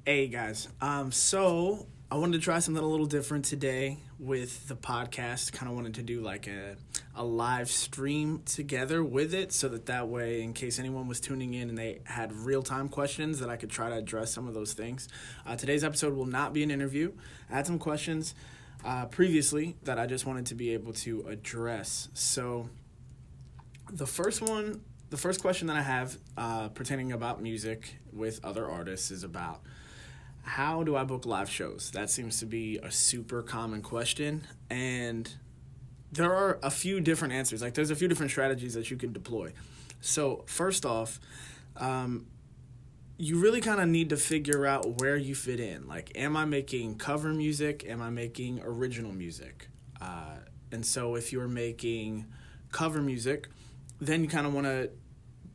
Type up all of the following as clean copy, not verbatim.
Hey guys, so I wanted to try something a little different today with the podcast. Kind of wanted to do like a live stream together with it, so that way, in case anyone was tuning in and they had real time questions, that I could try to address some of those things. Today's episode will not be an interview. I had some questions previously that I just wanted to be able to address. So the first question that I have pertaining about music with other artists is about how do I book live shows? That seems to be a super common question, and there are a few different answers. Like, there's a few different strategies that you can deploy. So first off, you really kind of need to figure out where you fit in. Like, am I making cover music? Am I making original music? And so if you're making cover music, then you kind of want to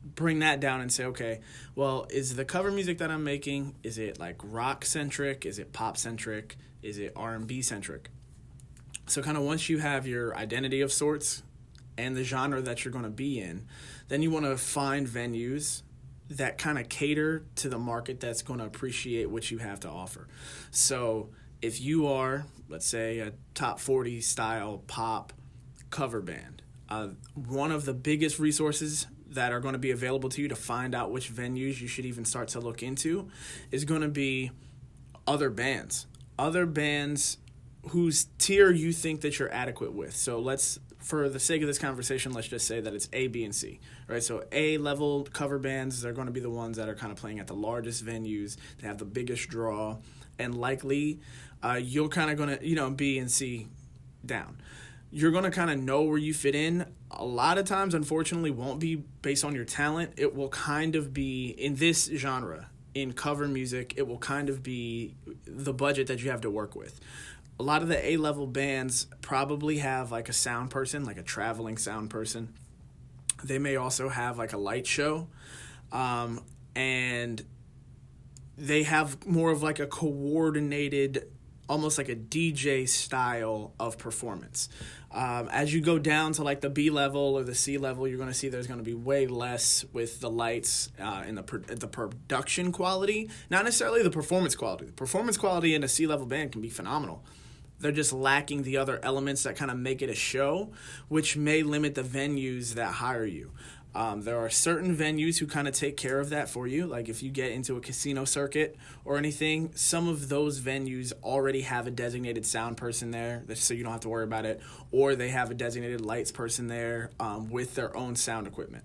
bring that down and say, okay, well, is the cover music that I'm making, is it like rock centric? Is it pop centric? Is it R&B centric? So kind of once you have your identity of sorts and the genre that you're going to be in, then you want to find venues that kind of cater to the market that's going to appreciate what you have to offer. So if you are, let's say, a top 40 style pop cover band, one of the biggest resources that are going to be available to you to find out which venues you should even start to look into is going to be other bands whose tier you think that you're adequate with. So for the sake of this conversation, let's just say that it's A, B, and C, right? So A level cover bands are going to be the ones that are kind of playing at the largest venues. They have the biggest draw, and likely you're kind of going to, B and C down. You're going to kind of know where you fit in. A lot of times, unfortunately, won't be based on your talent. It will kind of be, in this genre, in cover music, it will kind of be the budget that you have to work with. A lot of the A-level bands probably have like a sound person, like a traveling sound person. They may also have like a light show. And they have more of like a coordinated, almost like a DJ style of performance. As you go down to like the B level or the C level, you're going to see there's going to be way less with the lights and the production quality, not necessarily the performance quality. The performance quality in a C level band can be phenomenal. They're just lacking the other elements that kind of make it a show, which may limit the venues that hire you. There are certain venues who kind of take care of that for you. Like if you get into a casino circuit or anything, some of those venues already have a designated sound person there, so you don't have to worry about it. Or they have a designated lights person there with their own sound equipment.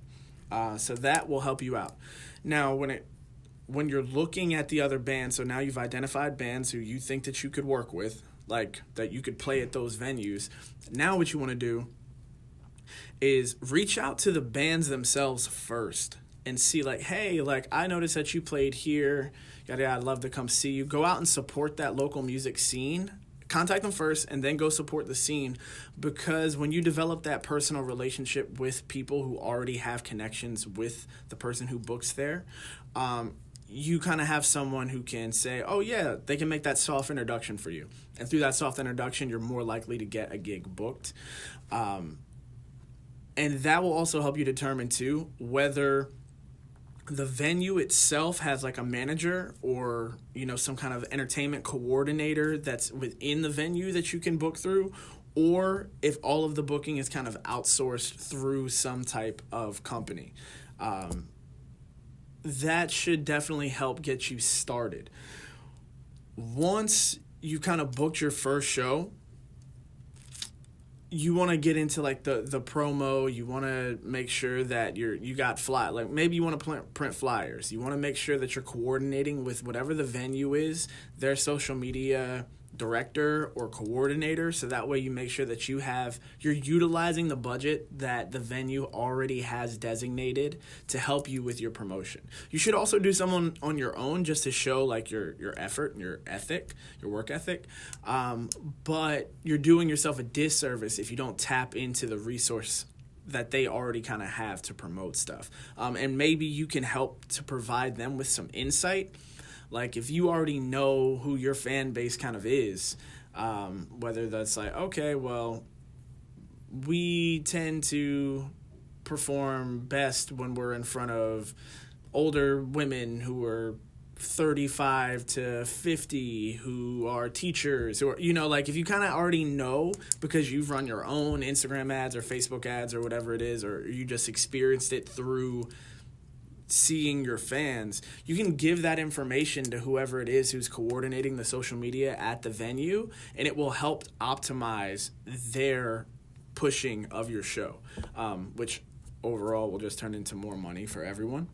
So that will help you out. Now, when you're looking at the other bands, so now you've identified bands who you think that you could work with, like that you could play at those venues. Now what you want to do is reach out to the bands themselves first and see like, hey, like I noticed that you played here, yada yada, I'd love to come see you. Go out and support that local music scene. Contact them first and then go support the scene, because when you develop that personal relationship with people who already have connections with the person who books there, you kind of have someone who can say, oh yeah, they can make that soft introduction for you. And through that soft introduction, you're more likely to get a gig booked. And that will also help you determine, too, whether the venue itself has like a manager or, some kind of entertainment coordinator that's within the venue that you can book through, or if all of the booking is kind of outsourced through some type of company. That should definitely help get you started. Once you kind of booked your first show, you want to get into like the promo. You want to make sure that you got like maybe you want to print flyers. You want to make sure that you're coordinating with whatever the venue is, their social media director or coordinator, so that way you make sure that you're utilizing the budget that the venue already has designated to help you with your promotion. You should also do some on your own just to show like your effort and your work ethic, but you're doing yourself a disservice if you don't tap into the resource that they already kind of have to promote stuff. And maybe you can help to provide them with some insight. Like if you already know who your fan base kind of is, whether that's like, okay, well, we tend to perform best when we're in front of older women who are 35 to 50 who are teachers, or like if you kind of already know because you've run your own Instagram ads or Facebook ads or whatever it is, or you just experienced it through seeing your fans, you can give that information to whoever it is who's coordinating the social media at the venue, and it will help optimize their pushing of your show, which overall will just turn into more money for everyone.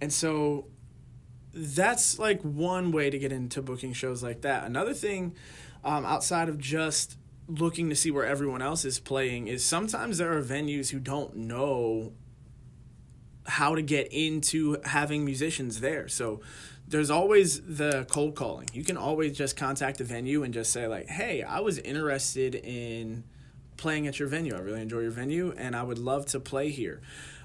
And so that's like one way to get into booking shows like that. Another thing, outside of just looking to see where everyone else is playing, is sometimes there are venues who don't know how to get into having musicians there. So there's always the cold calling. You can always just contact the venue and just say like, hey, I was interested in playing at your venue. I really enjoy your venue and I would love to play here.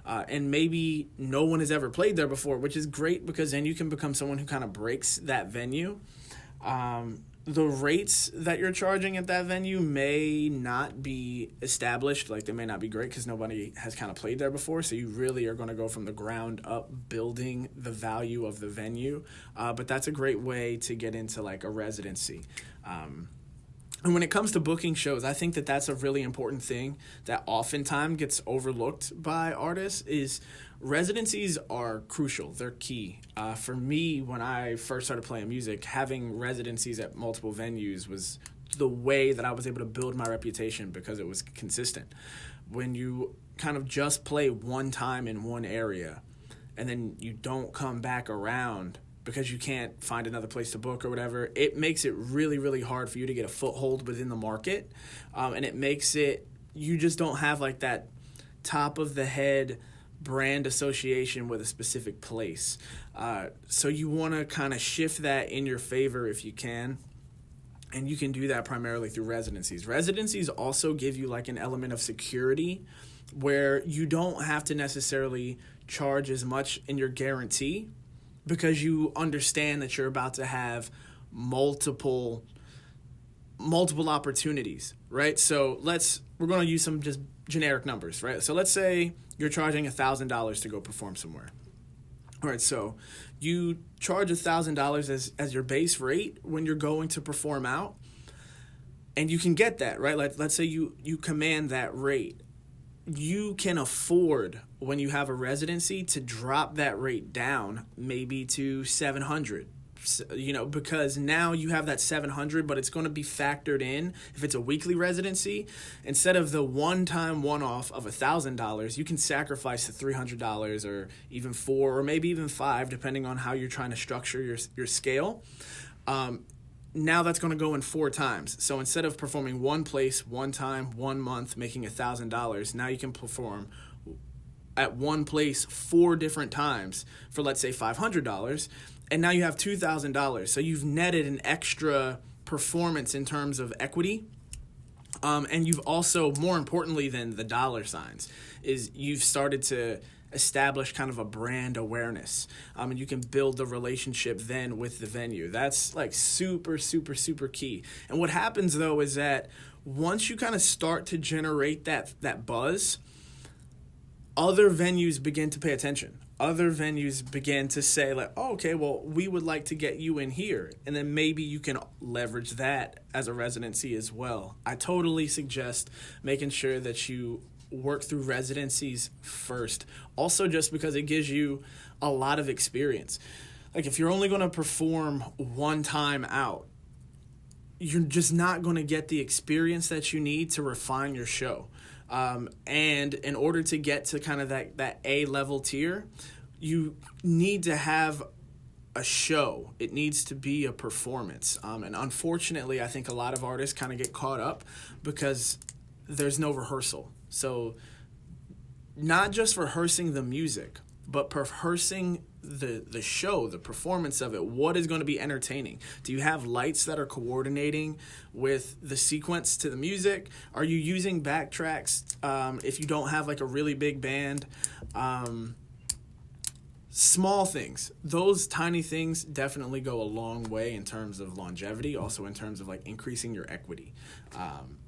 And maybe no one has ever played there before, which is great because then you can become someone who kind of breaks that venue. The rates that you're charging at that venue may not be established. Like they may not be great because nobody has kind of played there before. So you really are going to go from the ground up building the value of the venue. But that's a great way to get into like a residency. And when it comes to booking shows, I think that that's a really important thing that oftentimes gets overlooked by artists is residencies are crucial. They're key. For me, when I first started playing music, having residencies at multiple venues was the way that I was able to build my reputation because it was consistent. When you kind of just play one time in one area and then you don't come back around because you can't find another place to book or whatever, it makes it really, really hard for you to get a foothold within the market. And it makes it, you just don't have like that top of the head brand association with a specific place. So you want to kind of shift that in your favor if you can. And you can do that primarily through residencies. Residencies also give you like an element of security where you don't have to necessarily charge as much in your guarantee, because you understand that you're about to have multiple opportunities, right? So we're going to use some just generic numbers, right? So let's say you're charging $1,000 to go perform somewhere. All right, so you charge $1,000 as your base rate when you're going to perform out, and you can get that, right? Let's say you command that rate. You can afford, when you have a residency, to drop that rate down maybe to $700, because now you have that $700, but it's going to be factored in. If it's a weekly residency, instead of the one-time one-off of $1,000, you can sacrifice the $300 or even $4 or maybe even $5, depending on how you're trying to structure your scale. Now that's going to go in 4 times. So instead of performing one place, one time, 1 month, making $1,000, now you can perform at one place 4 different times for, let's say, $500. And now you have $2,000. So you've netted an extra performance in terms of equity. And you've also, more importantly than the dollar signs, is you've started to establish kind of a brand awareness, and you can build the relationship then with the venue. That's like super, super, super key. And what happens though is that once you kind of start to generate that buzz, other venues begin to pay attention. Other venues begin to say like, oh, okay, well, we would like to get you in here. And then maybe you can leverage that as a residency as well. I totally suggest making sure that you work through residencies first. Also, just because it gives you a lot of experience. Like if you're only going to perform one time out, you're just not going to get the experience that you need to refine your show. And in order to get to kind of that A-level tier, you need to have a show. It needs to be a performance. And unfortunately, I think a lot of artists kind of get caught up because there's no rehearsal. So not just rehearsing the music, but rehearsing the show, the performance of it. What is going to be entertaining? Do you have lights that are coordinating with the sequence to the music? Are you using backtracks if you don't have like a really big band? Small things. Those tiny things definitely go a long way in terms of longevity, also in terms of like increasing your equity.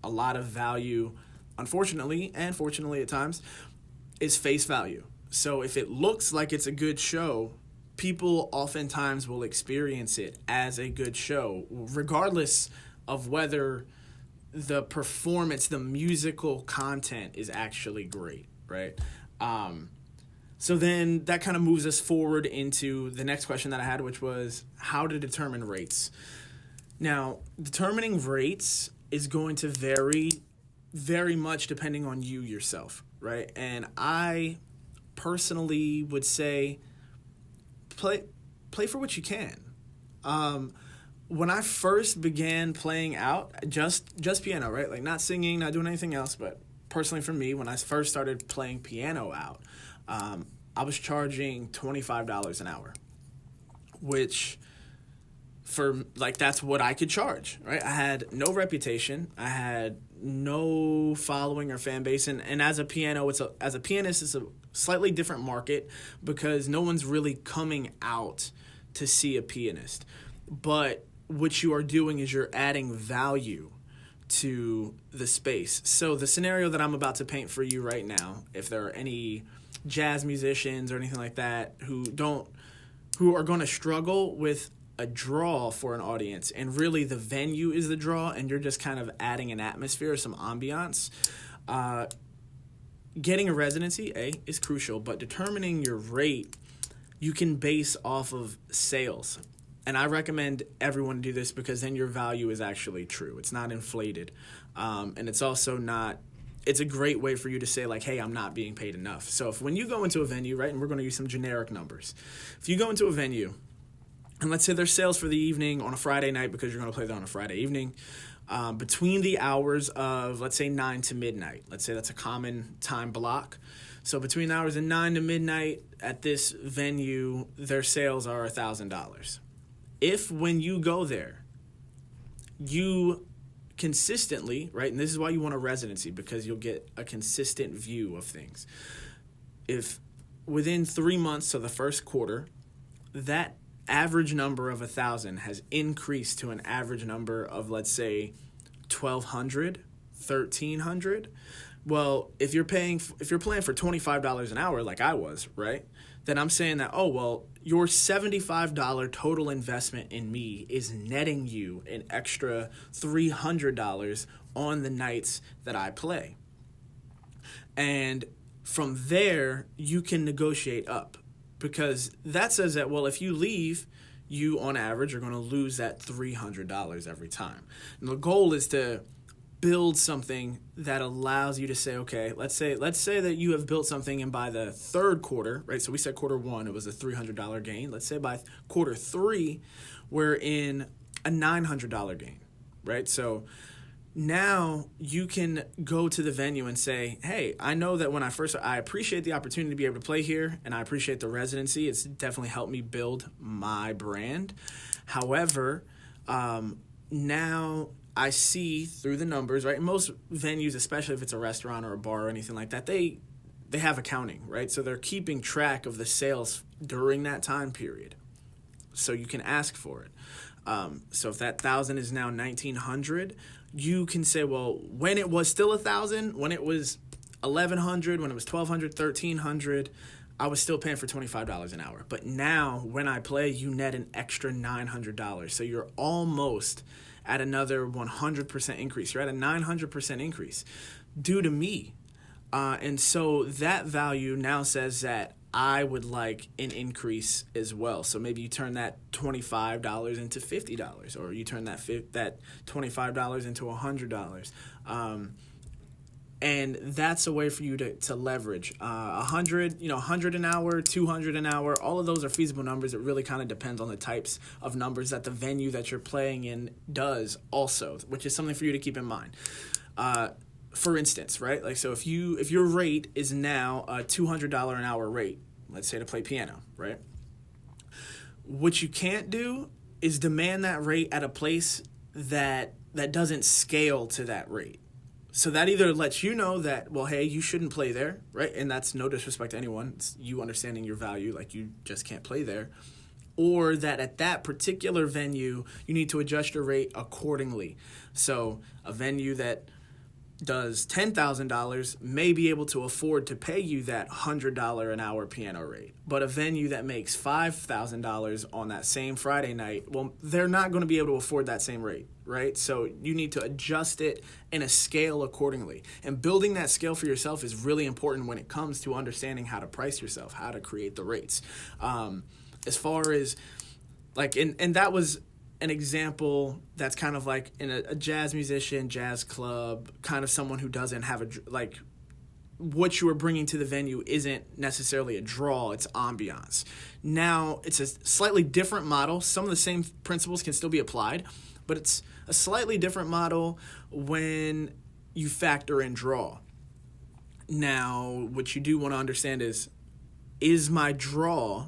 A lot of value, unfortunately, and fortunately at times, is face value. So if it looks like it's a good show, people oftentimes will experience it as a good show, regardless of whether the performance, the musical content is actually great, right? So then that kind of moves us forward into the next question that I had, which was how to determine rates. Now, determining rates is going to vary very much depending on you yourself, right? And I personally would say play for what you can. When I first began playing out, just piano, right? Like not singing, not doing anything else, but personally for me, when I first started playing piano out, I was charging $25 an hour, which for like that's what I could charge, right? I had no reputation, I had no following or fan base, and as a pianist, it's a slightly different market because no one's really coming out to see a pianist. But what you are doing is you're adding value to the space. So the scenario that I'm about to paint for you right now, if there are any jazz musicians or anything like that who are going to struggle with a draw for an audience, and really the venue is the draw, and you're just kind of adding an atmosphere, some ambiance, getting a residency, is crucial, but determining your rate, you can base off of sales. And I recommend everyone do this because then your value is actually true. It's not inflated. And it's also not, it's a great way for you to say like, hey, I'm not being paid enough. So if when you go into a venue, right, and we're going to use some generic numbers. If you go into a venue, and let's say there's sales for the evening on a Friday night because you're going to play that on a Friday evening, between the hours of, let's say, 9 to midnight. Let's say that's a common time block. So between the hours of 9 to midnight at this venue, their sales are $1,000. If when you go there, you consistently, right, and this is why you want a residency, because you'll get a consistent view of things. If within 3 months, so the first quarter, that average number of 1,000 has increased to an average number of, let's say, 1,200, 1,300. Well, if you're playing for $25 an hour, like I was, right, then I'm saying that, oh, well, your $75 total investment in me is netting you an extra $300 on the nights that I play. And from there, you can negotiate up, because that says that, well, if you leave, you on average are going to lose that $300 every time. And the goal is to build something that allows you to say, okay, let's say that you have built something, and by the third quarter, right? So we said quarter one, it was a $300 gain. Let's say by quarter three, we're in a $900 gain, right? So now you can go to the venue and say, hey, I know that when I appreciate the opportunity to be able to play here, and I appreciate the residency. It's definitely helped me build my brand. However, now I see through the numbers, right? Most venues, especially if it's a restaurant or a bar or anything like that, they have accounting, right? So they're keeping track of the sales during that time period. So you can ask for it. So if that 1,000 is now 1,900, you can say, well, when it was still 1,000, when it was 1,100, when it was 1,200, 1,300, I was still paying for $25 an hour. But now when I play, you net an extra $900. So you're almost at another 100% increase. You're at a 900% increase due to me. And so that value now says that I would like an increase as well. So maybe you turn that $25 into $50, or you turn that $25 into $100. And that's a way for you to leverage. 100 an hour, 200 an hour, all of those are feasible numbers. It really kind of depends on the types of numbers that the venue that you're playing in does also, which is something for you to keep in mind. For instance, right? Like, so if your rate is now a $200 an hour rate, let's say to play piano, right? What you can't do is demand that rate at a place that doesn't scale to that rate. So that either lets you know that, well, hey, you shouldn't play there, right? And that's no disrespect to anyone. It's you understanding your value, like you just can't play there. Or that at that particular venue, you need to adjust your rate accordingly. So a venue that does $10,000 may be able to afford to pay you that $100 an hour piano rate. But a venue that makes $5,000 on that same Friday night, well, they're not going to be able to afford that same rate, right? So you need to adjust it in a scale accordingly. And building that scale for yourself is really important when it comes to understanding how to price yourself, how to create the rates. As far as like, and that was an example that's kind of like in a jazz musician, jazz club, kind of someone who doesn't have like what you are bringing to the venue isn't necessarily a draw, it's ambiance. Now, it's a slightly different model. Some of the same principles can still be applied, but it's a slightly different model when you factor in draw. Now, what you do want to understand is my draw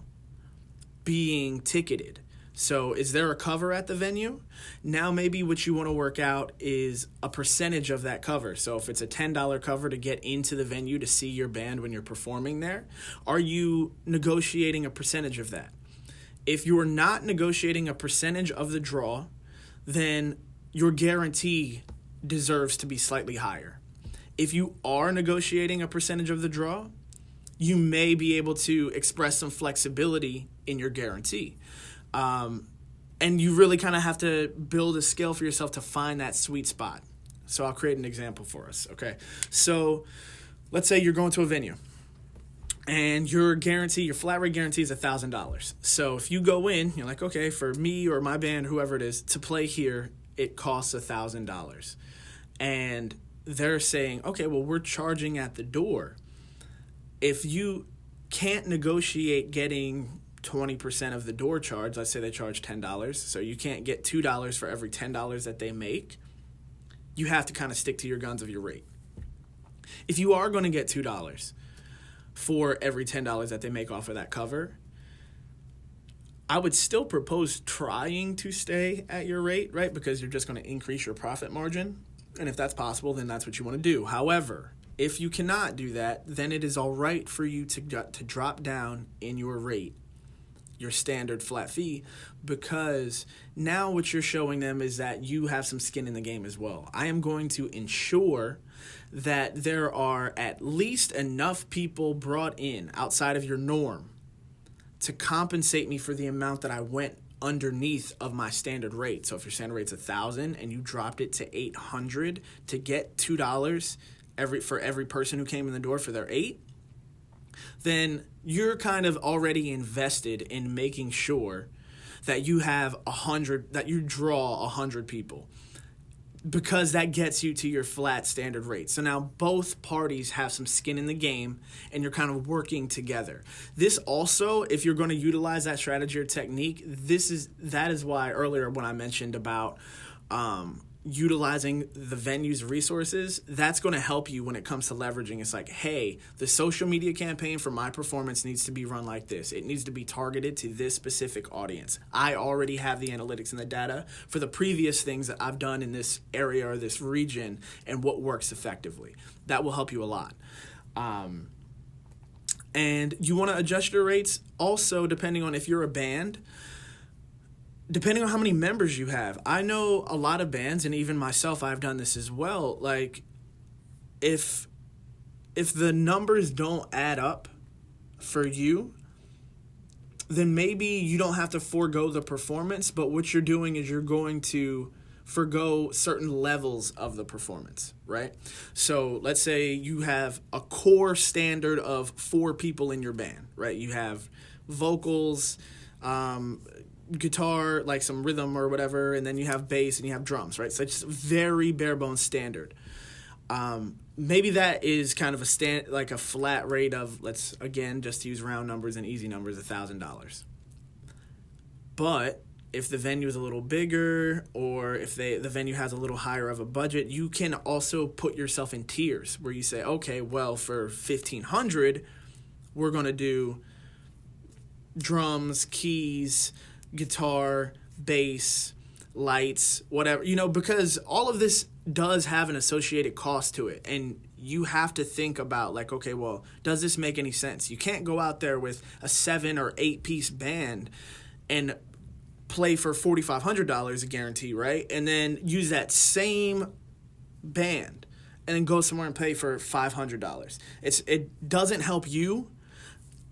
being ticketed? So is there a cover at the venue? Now maybe what you want to work out is a percentage of that cover. So if it's a $10 cover to get into the venue to see your band when you're performing there, are you negotiating a percentage of that? If you're not negotiating a percentage of the draw, then your guarantee deserves to be slightly higher. If you are negotiating a percentage of the draw, you may be able to express some flexibility in your guarantee. And you really kind of have to build a scale for yourself to find that sweet spot. So I'll create an example for us, okay? So let's say you're going to a venue and your flat rate guarantee is $1,000. So if you go in, you're like, okay, for me or my band, whoever it is, to play here, it costs $1,000. And they're saying, okay, well, we're charging at the door. If you can't negotiate getting 20% of the door charge, let's say they charge $10, so you can't get $2 for every $10 that they make, you have to kind of stick to your guns of your rate. If you are going to get $2 for every $10 that they make off of that cover, I would still propose trying to stay at your rate, right? Because you're just going to increase your profit margin. And if that's possible, then that's what you want to do. However, if you cannot do that, then it is all right for you to drop down in your rate, your standard flat fee, because now what you're showing them is that you have some skin in the game as well. I am going to ensure that there are at least enough people brought in outside of your norm to compensate me for the amount that I went underneath of my standard rate. So if your standard rate's $1,000 and you dropped it to $800 to get $2 for every person who came in the door for their 8, then you're kind of already invested in making sure that you have 100, that you draw 100 people, because that gets you to your flat standard rate. So now both parties have some skin in the game and you're kind of working together. This also, if you're going to utilize that strategy or technique, that is why earlier when I mentioned about utilizing the venue's resources, that's going to help you when it comes to leveraging. It's like, hey, the social media campaign for my performance needs to be run like this. It needs to be targeted to this specific audience. I already have the analytics and the data for the previous things that I've done in this area or this region and what works effectively. That will help you a lot. And you want to adjust your rates also depending on if you're a band, depending on how many members you have. I know a lot of bands, and even myself, I've done this as well. Like, if the numbers don't add up for you, then maybe you don't have to forego the performance, but what you're doing is you're going to forgo certain levels of the performance, right? So let's say you have a core standard of 4 people in your band, right? You have vocals, guitar, like some rhythm or whatever, and then you have bass and you have drums, right? So it's very bare bones standard. Maybe that is kind of a flat rate of, let's again just use round numbers and easy numbers, $1,000. But if the venue is a little bigger, or if the venue has a little higher of a budget, you can also put yourself in tiers where you say, okay, well, for $1,500, we're going to do drums, keys, guitar, bass, lights, whatever, because all of this does have an associated cost to it. And you have to think about, like, okay, well, does this make any sense? You can't go out there with a 7 or 8 piece band and play for $4,500 a guarantee, right? And then use that same band and then go somewhere and pay for $500. It doesn't help you.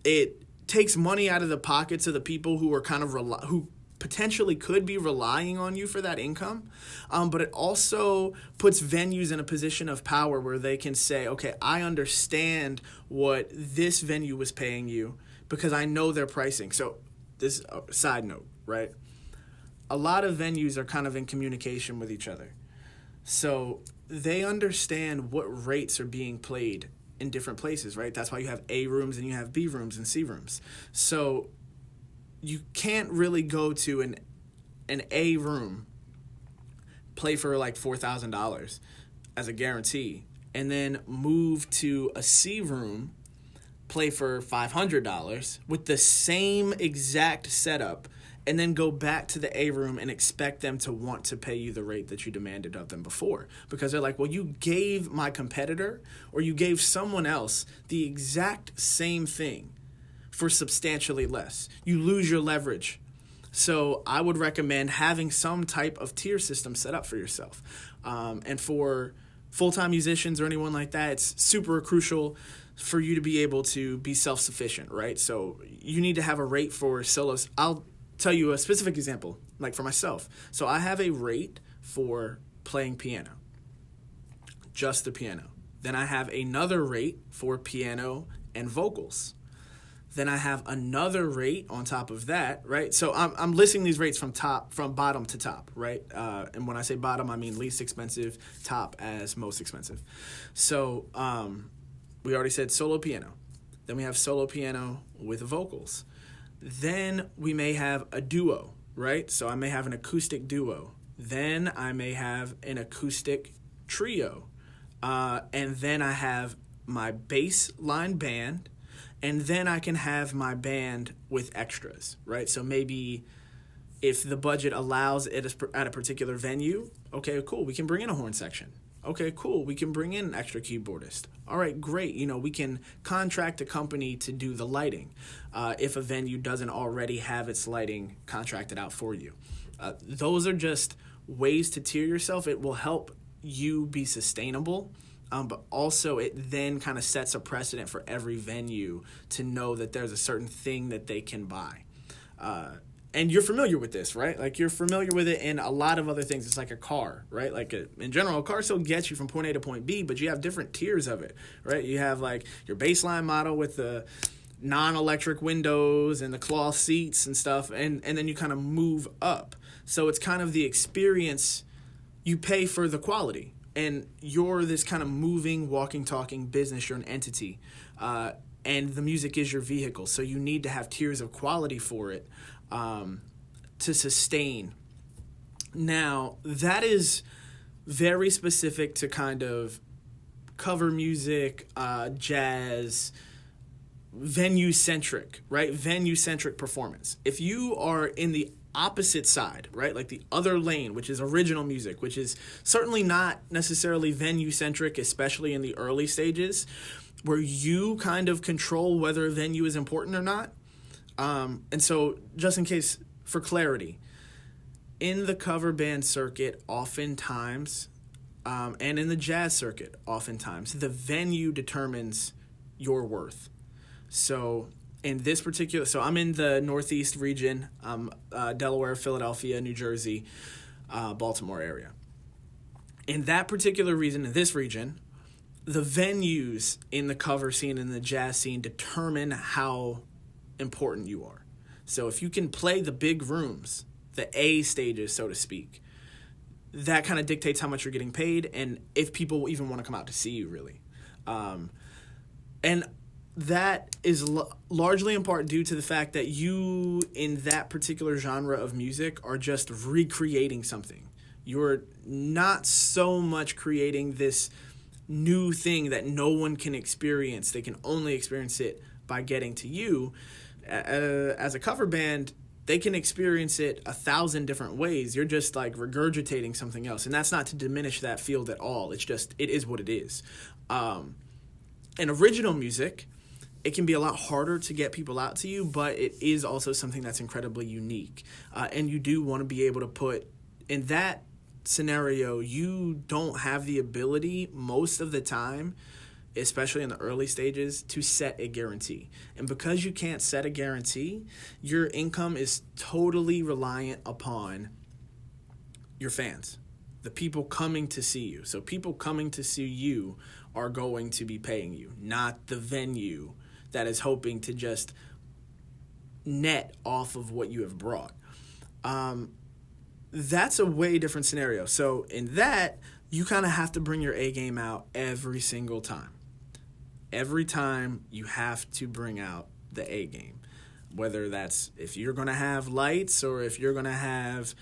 It takes money out of the pockets of the people who are kind of who potentially could be relying on you for that income, but it also puts venues in a position of power where they can say, okay, I understand what this venue was paying you because I know their pricing. So this side note, right? A lot of venues are kind of in communication with each other. So they understand what rates are being played in different places, right? That's why you have A rooms and you have B rooms and C rooms. So you can't really go to an A room, play for like $4,000 as a guarantee, and then move to a C room, play for $500 with the same exact setup, and then go back to the A room and expect them to want to pay you the rate that you demanded of them before. Because they're like, well, you gave my competitor or you gave someone else the exact same thing for substantially less. You lose your leverage. So I would recommend having some type of tier system set up for yourself. And for full-time musicians or anyone like that, it's super crucial for you to be able to be self-sufficient, right? So you need to have a rate for solos. I'll tell you a specific example, like for myself. So I have a rate for playing piano, just the piano. Then I have another rate for piano and vocals. Then I have another rate on top of that, right? So I'm listing these rates from bottom to top, right? And when I say bottom, I mean least expensive, top as most expensive. So we already said solo piano. Then we have solo piano with vocals. Then we may have a duo, right? So I may have an acoustic duo. Then I may have an acoustic trio. And then I have my bass line band. And then I can have my band with extras, right? So maybe if the budget allows it at a particular venue, okay, cool, we can bring in a horn section. Okay, cool, we can bring in an extra keyboardist. All right, great. We can contract a company to do the lighting if a venue doesn't already have its lighting contracted out for you. Those are just ways to tier yourself. It will help you be sustainable. But also it then kind of sets a precedent for every venue to know that there's a certain thing that they can buy. And you're familiar with this, right? Like you're familiar with it in a lot of other things. It's like a car, right? Like in general, a car still gets you from point A to point B, but you have different tiers of it, right? You have like your baseline model with the non-electric windows and the cloth seats and stuff, and then you kind of move up. So it's kind of the experience. You pay for the quality. And you're this kind of moving, walking, talking business. You're an entity. And the music is your vehicle. So you need to have tiers of quality for it to sustain. Now, that is very specific to kind of cover music, jazz, venue-centric, right? Venue-centric performance. If you are in the opposite side, right? Like the other lane, which is original music, which is certainly not necessarily venue-centric, especially in the early stages, where you kind of control whether a venue is important or not. And so just in case, for clarity, in the cover band circuit, oftentimes, and in the jazz circuit, oftentimes, the venue determines your worth. So in this particular, so I'm in the Northeast region, Delaware, Philadelphia, New Jersey, Baltimore area. In that particular region, in this region, the venues in the cover scene and the jazz scene determine how important you are. So if you can play the big rooms, the A stages, so to speak, that kind of dictates how much you're getting paid and if people even want to come out to see you, really. And that is largely in part due to the fact that you, in that particular genre of music, are just recreating something. You're not so much creating this new thing that no one can experience. They can only experience it by getting to you. As a cover band, they can experience it 1,000 different ways. You're just like regurgitating something else. And that's not to diminish that field at all. It's just, it is what it is. In original music, it can be a lot harder to get people out to you, but it is also something that's incredibly unique. And you do want to be able to put in that scenario, you don't have the ability most of the time, especially in the early stages, to set a guarantee. And because you can't set a guarantee, your income is totally reliant upon your fans, the people coming to see you. So people coming to see you are going to be paying you, not the venue that is hoping to just net off of what you have brought. That's a way different scenario. So in that, you kind of have to bring your A game out every single time. Every time you have to bring out the A game, whether that's if you're going to have lights or if you're going to have,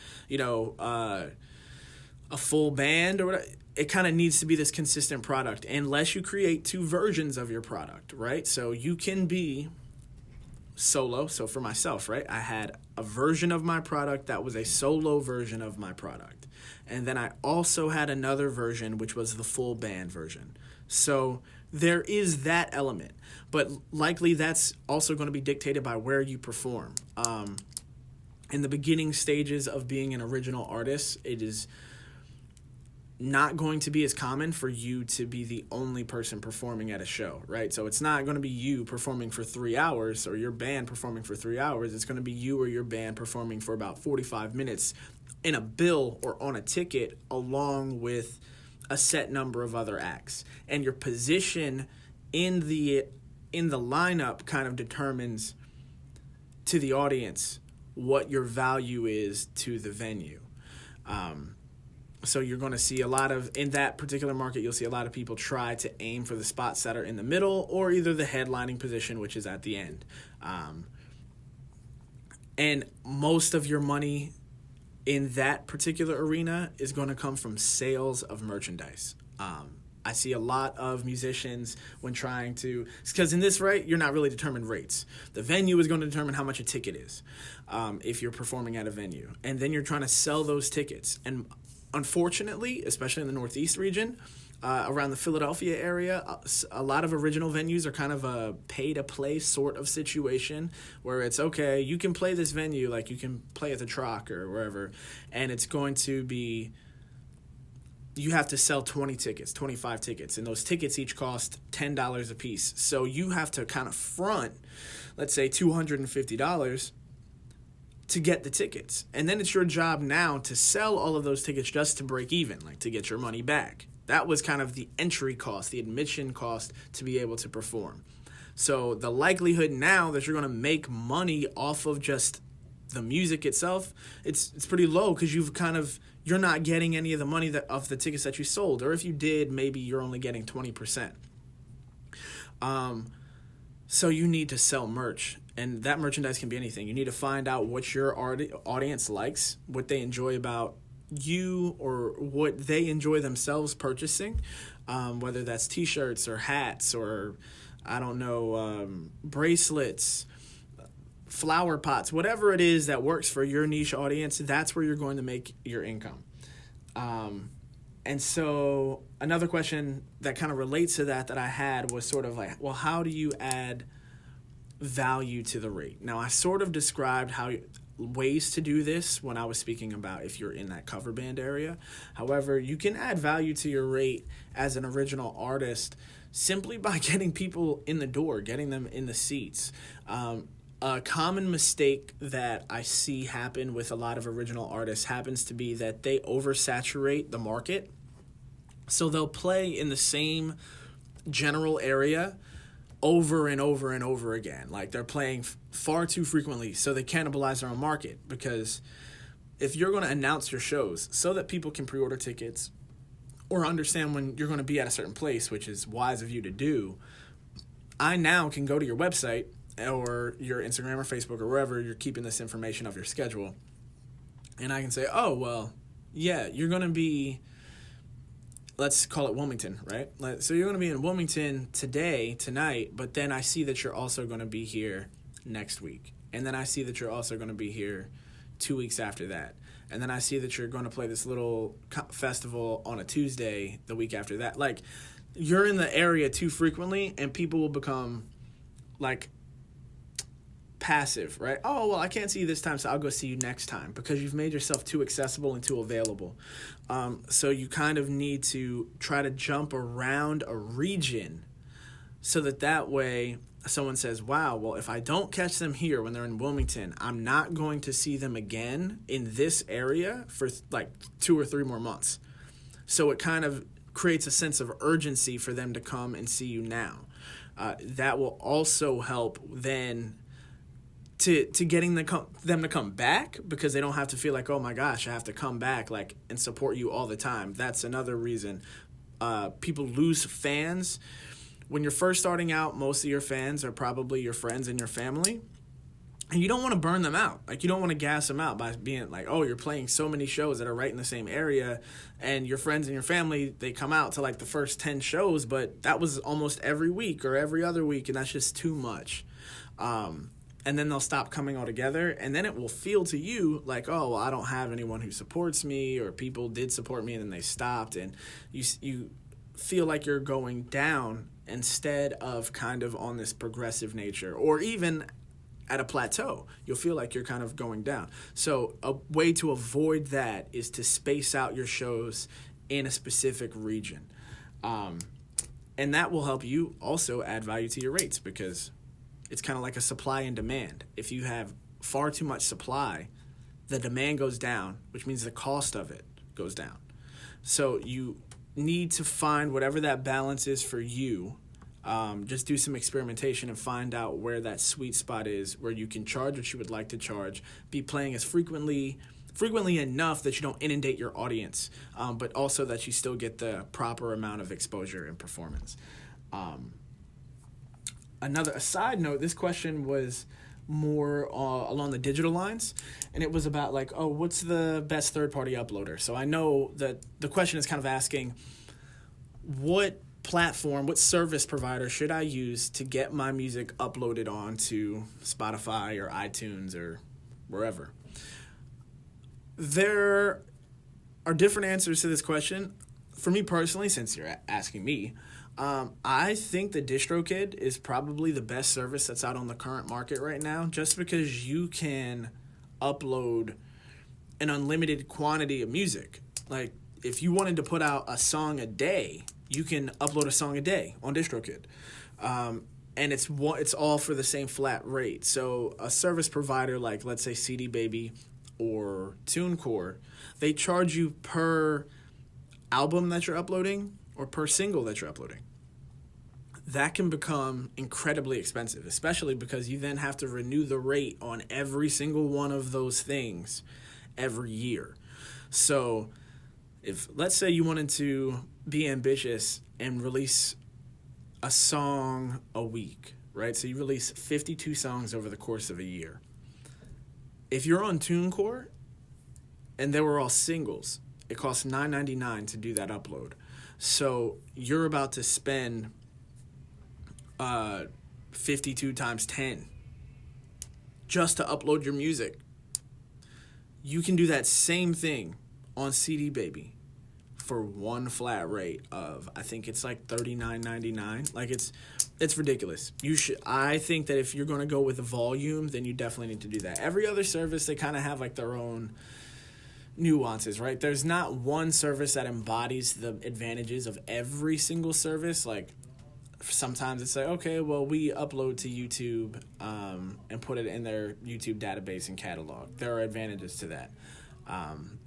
a full band or whatever. It kind of needs to be this consistent product unless you create two versions of your product, right? So you can be solo. So for myself, right, I had a version of my product that was a solo version of my product. And then I also had another version, which was the full band version. So there is that element, but likely that's also going to be dictated by where you perform. In the beginning stages of being an original artist, it is not going to be as common for you to be the only person performing at a show, right? So it's not going to be you performing for 3 hours or your band performing for 3 hours. It's going to be you or your band performing for about 45 minutes in a bill or on a ticket along with a set number of other acts. And your position in the lineup kind of determines to the audience what your value is to the venue. So you're going to see a lot of, in that particular market, you'll see a lot of people try to aim for the spots that are in the middle or either the headlining position, which is at the end. And most of your money in that particular arena is going to come from sales of merchandise. I see a lot of musicians when trying to, because in this, right, you're not really determined rates. The venue is going to determine how much a ticket is if you're performing at a venue. And then you're trying to sell those tickets. And unfortunately, especially in the Northeast region, around the Philadelphia area, a lot of original venues are kind of a pay-to-play sort of situation where it's, okay, you can play this venue, like you can play at the Troc or wherever, and it's going to be, you have to sell 20 tickets, 25 tickets, and those tickets each cost $10 a piece. So you have to kind of front, let's say, $250 to get the tickets. And then it's your job now to sell all of those tickets just to break even, like to get your money back. That was kind of the entry cost, the admission cost to be able to perform. So the likelihood now that you're going to make money off of just the music itself, it's pretty low because you're not getting any of the money of the tickets that you sold. Or if you did, maybe you're only getting 20%. So you need to sell merch. And that merchandise can be anything. You need to find out what your audience likes, what they enjoy about you or what they enjoy themselves purchasing, whether that's T-shirts or hats or, I don't know, bracelets, flower pots, whatever it is that works for your niche audience, that's where you're going to make your income. And so another question that kind of relates to that I had was sort of like, well, how do you add value to the rate? Now, I sort of described ways to do this when I was speaking about if you're in that cover band area. However, you can add value to your rate as an original artist simply by getting people in the door, getting them in the seats. A common mistake that I see happen with a lot of original artists happens to be that they oversaturate the market. So they'll play in the same general area over and over and over again. Like they're playing far too frequently, so they cannibalize their own market. Because if you're going to announce your shows so that people can pre-order tickets or understand when you're going to be at a certain place, which is wise of you to do, I now can go to your website or your Instagram or Facebook or wherever you're keeping this information of your schedule, and I can say, oh, well, yeah, you're going to be, let's call it Wilmington, right? So you're going to be in Wilmington tonight, but then I see that you're also going to be here next week. And then I see that you're also going to be here 2 weeks after that. And then I see that you're going to play this little festival on a Tuesday the week after that. Like, you're in the area too frequently, and people will become, like, passive, right? Oh, well, I can't see you this time, so I'll go see you next time, because you've made yourself too accessible and too available. So you kind of need to try to jump around a region so that way someone says, wow, well, if I don't catch them here when they're in Wilmington, I'm not going to see them again in this area for like 2 or 3 more months. So it kind of creates a sense of urgency for them to come and see you now. That will also help then to getting them to come back, because they don't have to feel like, oh my gosh, I have to come back like and support you all the time. That's another reason people lose fans. When you're first starting out, most of your fans are probably your friends and your family. And you don't want to burn them out. Like, you don't want to gas them out by being like, oh, you're playing so many shows that are right in the same area, and your friends and your family, they come out to like the first 10 shows, but that was almost every week or every other week, and that's just too much. And then they'll stop coming altogether, and then it will feel to you like, oh, well, I don't have anyone who supports me, or people did support me and then they stopped, and you feel like you're going down instead of kind of on this progressive nature, or even at a plateau. You'll feel like you're kind of going down. So a way to avoid that is to space out your shows in a specific region. And that will help you also add value to your rates, because it's kind of like a supply and demand. If you have far too much supply, the demand goes down, which means the cost of it goes down. So you need to find whatever that balance is for you. Just do some experimentation and find out where that sweet spot is, where you can charge what you would like to charge, be playing as frequently enough that you don't inundate your audience, but also that you still get the proper amount of exposure and performance. A side note, this question was more along the digital lines, and it was about like, oh, what's the best third-party uploader? So I know that the question is kind of asking, what platform, what service provider should I use to get my music uploaded onto Spotify or iTunes or wherever? There are different answers to this question. For me personally, since you're asking me, I think the DistroKid is probably the best service that's out on the current market right now, just because you can upload an unlimited quantity of music. Like, if you wanted to put out a song a day, you can upload a song a day on DistroKid. And it's all for the same flat rate. So a service provider like, let's say, CD Baby or TuneCore, they charge you per album that you're uploading or per single that you're uploading. That can become incredibly expensive, especially because you then have to renew the rate on every single one of those things every year. So if, let's say, you wanted to be ambitious and release a song a week, right? So you release 52 songs over the course of a year. If you're on TuneCore and they were all singles, it costs $9.99 to do that upload. So you're about to spend 52 times 10 just to upload your music. You can do that same thing on CD Baby for one flat rate of, I think it's like $39.99. Like, it's ridiculous. I think that if you're going to go with the volume, then you definitely need to do that. Every other service, they kind of have like their own nuances, right? There's not one service that embodies the advantages of every single service. Like, sometimes it's like, okay, well, we upload to YouTube and put it in their YouTube database and catalog. There are advantages to that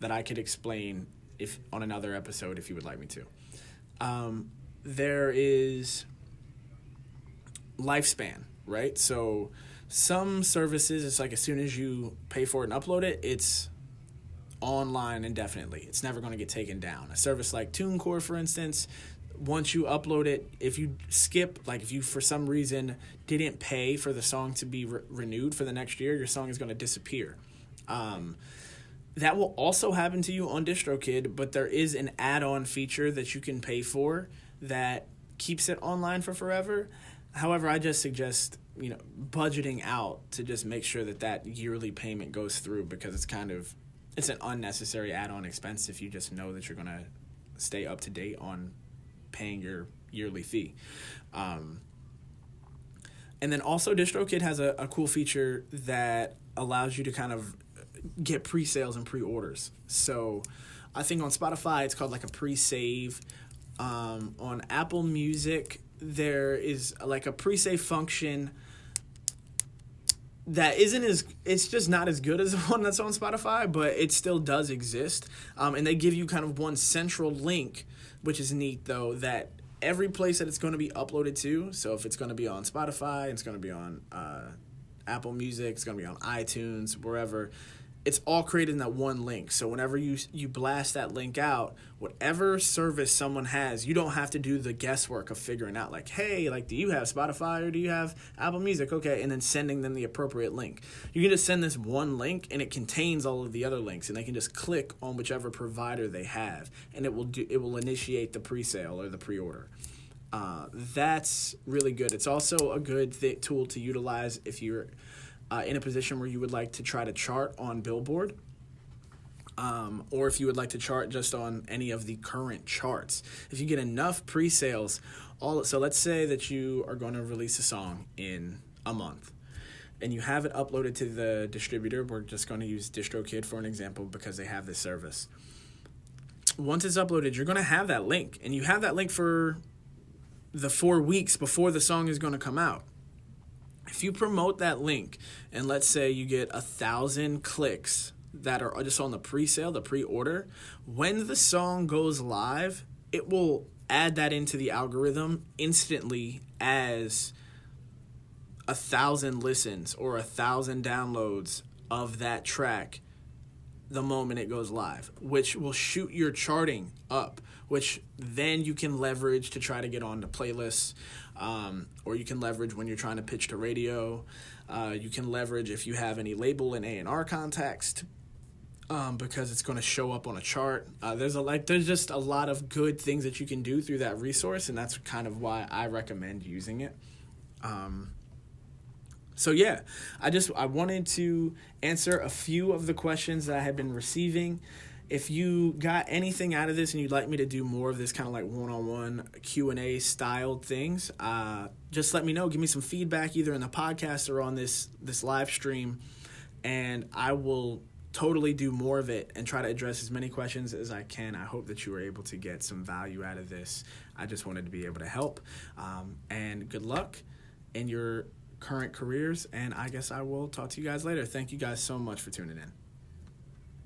that I could explain if on another episode if you would like me to. There is lifespan, right? So some services, it's like as soon as you pay for it and upload it, it's online indefinitely. It's never going to get taken down. A service like TuneCore, for instance, once you upload it, if you skip, like if you for some reason didn't pay for the song to be renewed for the next year, your song is going to disappear. That will also happen to you on DistroKid, but there is an add-on feature that you can pay for that keeps it online for forever. However, I just suggest, budgeting out to just make sure that yearly payment goes through, because it's an unnecessary add-on expense if you just know that you're going to stay up to date on paying your yearly fee. And then also DistroKid has a cool feature that allows you to kind of get pre-sales and pre-orders. So I think on Spotify it's called like a pre-save. On Apple Music there is like a pre-save function that it's just not as good as the one that's on Spotify, but it still does exist. And they give you kind of one central link, which is neat though, that every place that it's going to be uploaded to, so if it's going to be on Spotify, it's going to be on Apple Music, it's going to be on iTunes, wherever, it's all created in that one link. So whenever you blast that link out, whatever service someone has, you don't have to do the guesswork of figuring out like, hey, like, do you have Spotify or do you have Apple Music? Okay, and then sending them the appropriate link. You can just send this one link and it contains all of the other links, and they can just click on whichever provider they have, and it will initiate the pre-sale or the pre-order. That's really good. It's also a good tool to utilize if you're in a position where you would like to try to chart on Billboard, or if you would like to chart just on any of the current charts. If you get enough pre-sales, so let's say that you are going to release a song in a month, and you have it uploaded to the distributor. We're just going to use DistroKid for an example because they have this service. Once it's uploaded, you're going to have that link, and you have that link for the 4 weeks before the song is going to come out. If you promote that link, and let's say you get 1,000 clicks that are just on the pre-sale, the pre-order, when the song goes live, it will add that into the algorithm instantly as 1,000 listens or 1,000 downloads of that track the moment it goes live, which will shoot your charting up, which then you can leverage to try to get on the playlists, or you can leverage when you're trying to pitch to radio. You can leverage if you have any label and A&R context, because it's going to show up on a chart. There's just a lot of good things that you can do through that resource, and that's kind of why I recommend using it. So yeah, I wanted to answer a few of the questions that I had been receiving. If you got anything out of this and you'd like me to do more of this kind of like one-on-one Q&A styled things, just let me know. Give me some feedback either in the podcast or on this live stream, and I will totally do more of it and try to address as many questions as I can. I hope that you were able to get some value out of this. I just wanted to be able to help, and good luck in your current careers, and I guess I will talk to you guys later. Thank you guys so much for tuning in.